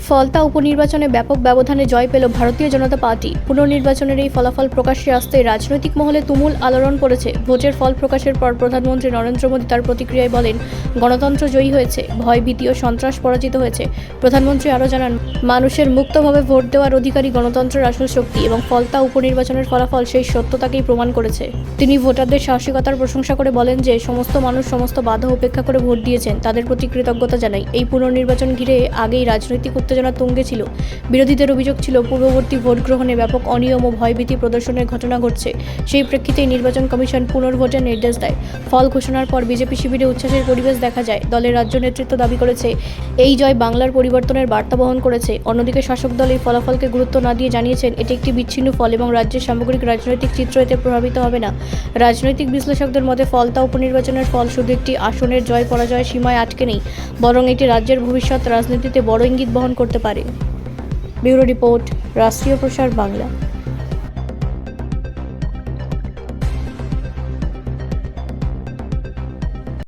ফলতা উপনির্বাচনে ব্যাপক ব্যবধানে জয় পেল ভারতীয় জনতা পার্টি। পুনর্নির্বাচনের এই ফলাফল প্রকাশ্যে আসতেই রাজনৈতিক মহলে তুমুল আলোড়ন পড়েছে। ভোটের ফল প্রকাশের পর প্রধানমন্ত্রী নরেন্দ্র মোদী তার প্রতিক্রিয়ায় বলেন, গণতন্ত্র জয়ী হয়েছে, ভয় ভীতি ও সন্ত্রাস পরাজিত হয়েছে। প্রধানমন্ত্রী আরও জানান, মানুষের মুক্তভাবে ভোট দেওয়ার অধিকারই গণতন্ত্রের আসল শক্তি এবং ফলতা উপনির্বাচনের ফলাফল সেই সত্যতাকেই প্রমাণ করেছে। তিনি ভোটারদের সাহসিকতার প্রশংসা করে বলেন যে সমস্ত মানুষ সমস্ত বাধা উপেক্ষা করে ভোট দিয়েছেন, তাদের প্রতি কৃতজ্ঞতা জানাই। এই পুনর্নির্বাচন ঘিরে আগেই রাজনৈতিক উত্তেজনা তুঙ্গে ছিল। বিরোধীদের অভিযোগ ছিল পূর্ববর্তী ভোট গ্রহণে ব্যাপক অনিয়ম ও ভয়ভীতি প্রদর্শনের ঘটনা ঘটছে। সেই প্রেক্ষিতেই নির্বাচন কমিশন পুনর্ভোটের নির্দেশ দেয়। ফল ঘোষণার পর বিজেপি শিবিরে উচ্ছ্বাসের পরিবেশ দেখা যায়। দলের রাজ্য নেতৃত্ব দাবি করেছে, এই জয় বাংলার পরিবর্তনের বার্তা বহন করেছে। অন্যদিকে শাসক দল এই ফলাফলকে গুরুত্ব না দিয়ে জানিয়েছেন, এটি একটি বিচ্ছিন্ন ফল এবং রাজ্যের সামগ্রিক রাজনৈতিক চিত্র এতে প্রভাবিত হবে না। রাজনৈতিক বিশ্লেষকদের মতে ফলতা উপনির্বাচনের ফল শুধু একটি আসনের জয় পরাজয়ের সীমায় আটকে নেই, বরং এটি রাজ্যের ভবিষ্যৎ রাজনীতিতে বড় ইঙ্গিত বহন করতে পারে। ব্যুরো রিপোর্ট, রাষ্ট্রীয় প্রসার বাংলা।